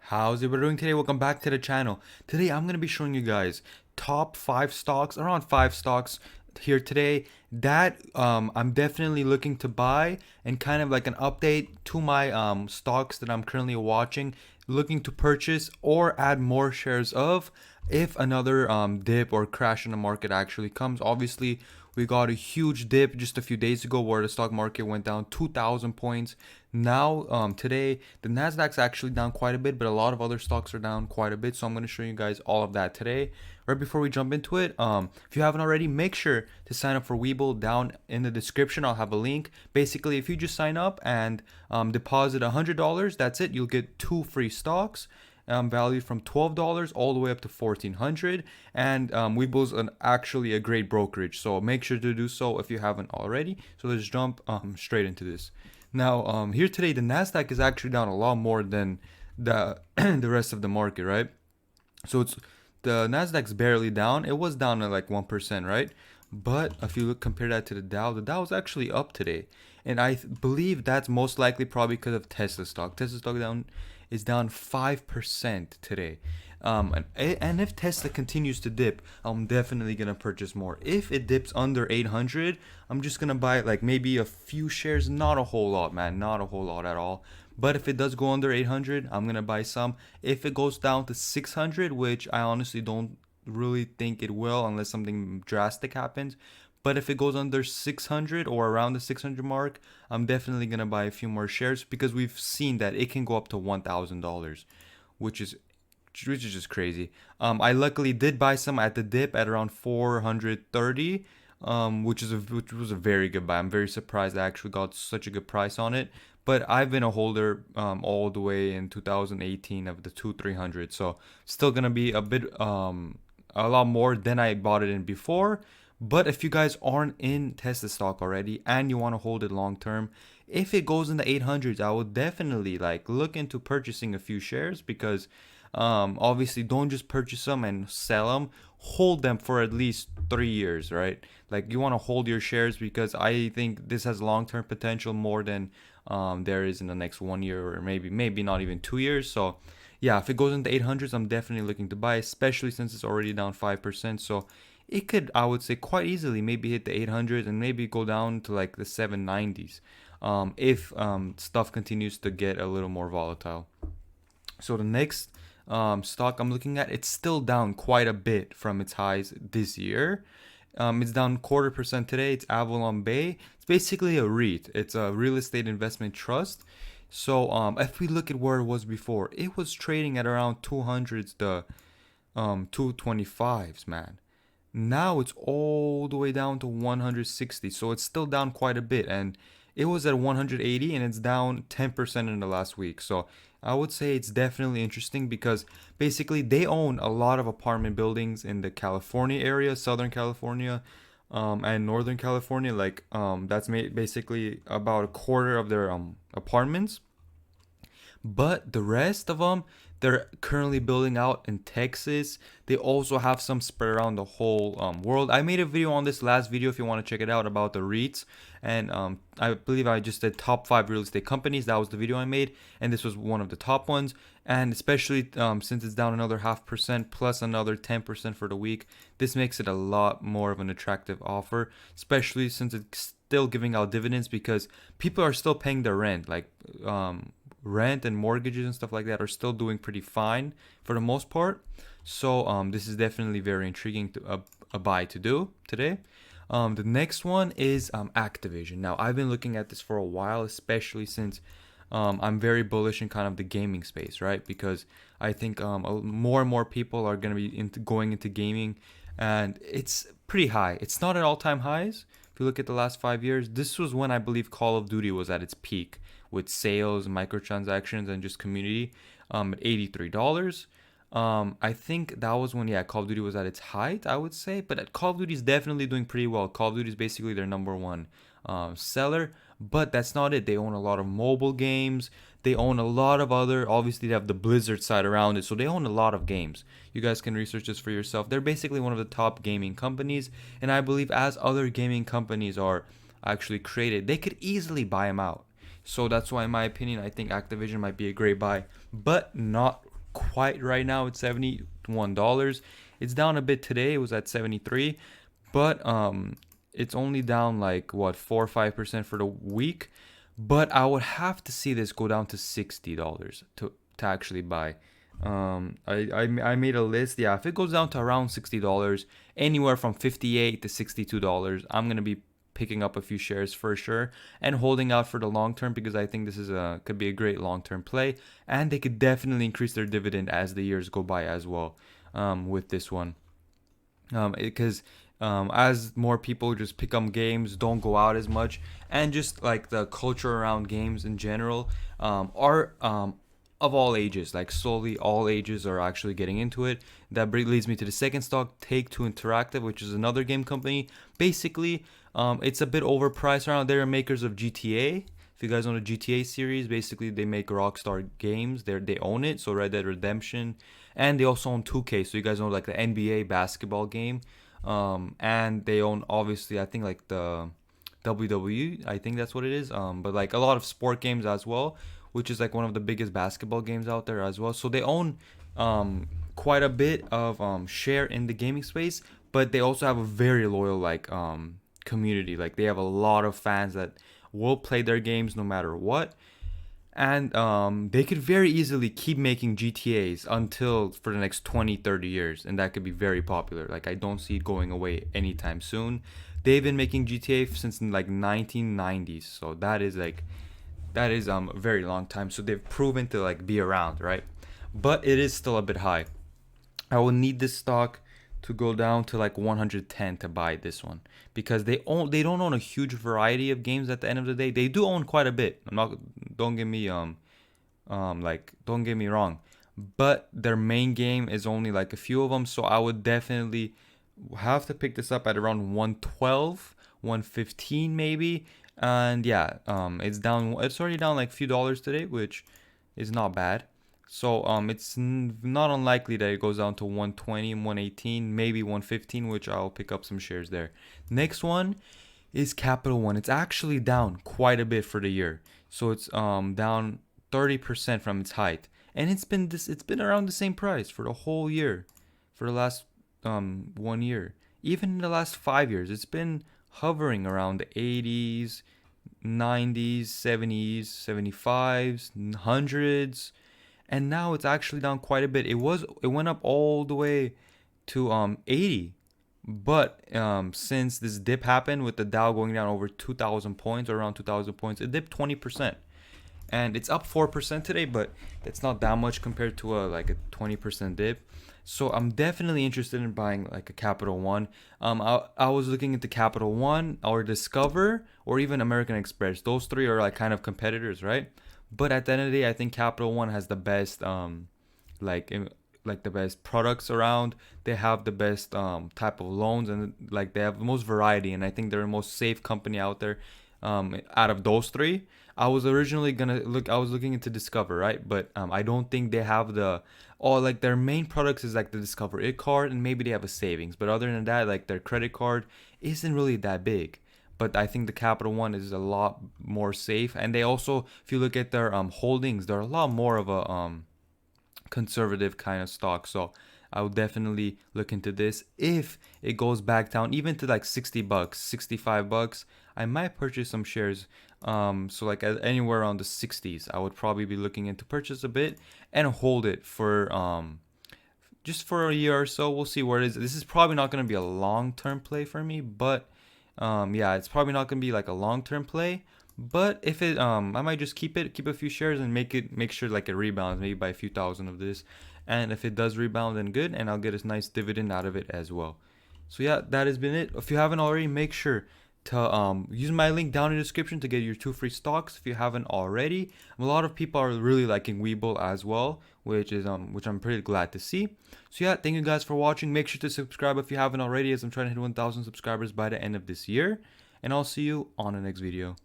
How's everybody doing today? Welcome back to the channel. Today I'm going to be showing you guys top 5 stocks, around 5 stocks here today that I'm definitely looking to buy, and kind of like an update to my stocks that I'm currently watching, looking to purchase or add more shares of if another dip or crash in the market actually comes. Obviously, we got a huge dip just a few days ago where the stock market went down 2,000 points. Now, today, the Nasdaq's actually down quite a bit, but a lot of other stocks are down quite a bit. So I'm going to show you guys all of that today. Right before we jump into it, if you haven't already, make sure to sign up for Webull. Down in the description, I'll have a link. Basically, if you just sign up and deposit $100, that's it. You'll get 2 free stocks. Valued from $12 all the way up to $1,400, and Webull's actually a great brokerage, so make sure to do so if you haven't already. So let's jump straight into this. Now, here today, the Nasdaq is actually down a lot more than the the rest of the market, right? So it's the Nasdaq's barely down. It was down at like 1%, right? But if you look, compare that to the Dow is actually up today, and I believe that's most likely probably because of Tesla stock. Tesla stock is down 5% today. And if Tesla continues to dip, I'm definitely gonna purchase more. If it dips under 800, I'm just gonna buy like maybe a few shares, not a whole lot, man, not a whole lot at all. But if it does go under 800, I'm gonna buy some. If it goes down to 600, which I honestly don't really think it will unless something drastic happens. But if it goes under 600 or around the 600 mark, I'm definitely gonna buy a few more shares because we've seen that it can go up to $1,000, which is just crazy. I luckily did buy some at the dip at around 430, which was a very good buy. I'm very surprised I actually got such a good price on it. But I've been a holder all the way in 2018 of the 2-300, so still gonna be a lot more than I bought it in before. But if you guys aren't in Tesla stock already and you want to hold it long term, if it goes in the 800s, I would definitely like look into purchasing a few shares because obviously don't just purchase them and sell them. Hold them for at least 3 years, right? Like you want to hold your shares because I think this has long term potential more than there is in the next 1 year or maybe not even 2 years. So yeah, if it goes into 800s, I'm definitely looking to buy, especially since it's already down 5%. So it could, I would say, quite easily maybe hit the 800s and maybe go down to like the 790s if stuff continues to get a little more volatile. So the next stock I'm looking at, it's still down quite a bit from its highs this year. It's down 1/4% today. It's AvalonBay. It's basically a REIT. It's a real estate investment trust. So if we look at where it was before, it was trading at around 200s, the 225s, man. Now it's all the way down to 160, so it's still down quite a bit, and it was at 180 and it's down 10% in the last week. So I would say it's definitely interesting because basically they own a lot of apartment buildings in the California area, Southern California, and Northern California. Like that's basically about a quarter of their apartments. But the rest of them, they're currently building out in Texas. They also have some spread around the whole world. I made a video on this last video if you want to check it out about the REITs. And I believe I just did top 5 real estate companies. That was the video I made. And this was one of the top ones. And especially since it's down another 0.5% plus another 10% for the week, this makes it a lot more of an attractive offer, especially since it's still giving out dividends because people are still paying their rent. Like, rent and mortgages and stuff like that are still doing pretty fine for the most part. So this is definitely very intriguing to a buy to do today. The next one is Activision. Now I've been looking at this for a while, especially since I'm very bullish in kind of the gaming space, right? Because I think more and more people are going to be going into gaming, and it's pretty high. It's not at all-time highs. If you look at the last 5 years, this was when I believe Call of Duty was at its peak with sales, microtransactions, and just community at $83. I think that was when, yeah, Call of Duty was at its height, I would say. But Call of Duty is definitely doing pretty well. Call of Duty is basically their number one seller. But that's not it. They own a lot of mobile games. They own a lot of other, obviously they have the Blizzard side around it. So they own a lot of games. You guys can research this for yourself. They're basically one of the top gaming companies. And I believe as other gaming companies are actually created, they could easily buy them out. So that's why, in my opinion, I think Activision might be a great buy, but not quite right now. It's $71. It's down a bit today. It was at 73, but it's only down like what 4 or 5% for the week. But I would have to see this go down to $60 to actually buy. I made a list. Yeah, if it goes down to around $60, anywhere from $58 to $62, I'm gonna be picking up a few shares for sure and holding out for the long term, because I think this is could be a great long term play, and they could definitely increase their dividend as the years go by as well. With this one, because as more people just pick up games, don't go out as much, and just like the culture around games in general are of all ages, like slowly all ages are actually getting into it. That leads me to the second stock, Take-Two Interactive, which is another game company. Basically, it's a bit overpriced around. They're makers of GTA. If you guys know the GTA series, basically they make Rockstar games. They own it, so Red Dead Redemption, and they also own 2K. So you guys know like the NBA basketball game, and they own obviously I think like the WWE. I think that's what it is. But like a lot of sport games as well, which is like one of the biggest basketball games out there as well. So they own quite a bit of share in the gaming space, but they also have a very loyal like community. Like they have a lot of fans that will play their games no matter what, and they could very easily keep making GTAs until for the next 20-30 years, and that could be very popular. Like I don't see it going away anytime soon. They've been making GTA since like 1990s, so that is a very long time. So they've proven to like be around, right? But it is still a bit high. I will need this stock to go down to like 110 to buy this one, because they don't own a huge variety of games at the end of the day. They do own quite a bit. Don't get me don't get me wrong, but their main game is only like a few of them. So I would definitely have to pick this up at around 112, 115 maybe. And yeah, it's already down like a few dollars today, which is not bad. So it's not unlikely that it goes down to 120, 118, maybe 115, which I'll pick up some shares there. Next one is CapitalOne. It's actually down quite a bit for the year. So it's down 30% from its height. And it's been around the same price for the whole year, for the last 1 year. Even in the last 5 years, it's been hovering around the 80s, 90s, 70s, 75s, 100s, and now it's actually down quite a bit. It went up all the way to 80, but since this dip happened with the Dow going down over 2,000 points, or around 2,000 points, it dipped 20%, and it's up 4% today, but it's not that much compared to like a 20% dip. So I'm definitely interested in buying like a CapitalOne. I was looking into CapitalOne or Discover or even American Express. Those three are like kind of competitors, right? But at the end of the day, I think CapitalOne has the best like the best products around. They have the best type of loans, and like they have the most variety, and I think they're the most safe company out there out of those three. I was looking into Discover, right? But I don't think they have like their main products is like the Discover It card, and maybe they have a savings. But other than that, like their credit card isn't really that big. But I think the CapitalOne is a lot more safe, and they also, if you look at their holdings, they're a lot more of a conservative kind of stock. So I would definitely look into this. If it goes back down even to like $60, $65, I might purchase some shares. So like anywhere around the 60s, I would probably be looking into purchase a bit and hold it for just for a year or so. We'll see where it is. This is probably not going to be a long-term play for me, but yeah, it's probably not going to be like a long-term play. But if it I might just keep a few shares and make sure like it rebounds, maybe by a few thousand of this. And if it does rebound, then good, and I'll get a nice dividend out of it as well. So yeah, that has been it. If you haven't already, make sure to use my link down in the description to get your 2 free stocks if you haven't already. A lot of people are really liking Webull as well, which I'm pretty glad to see. So yeah, thank you guys for watching. Make sure to subscribe if you haven't already, as I'm trying to hit 1,000 subscribers by the end of this year. And I'll see you on the next video.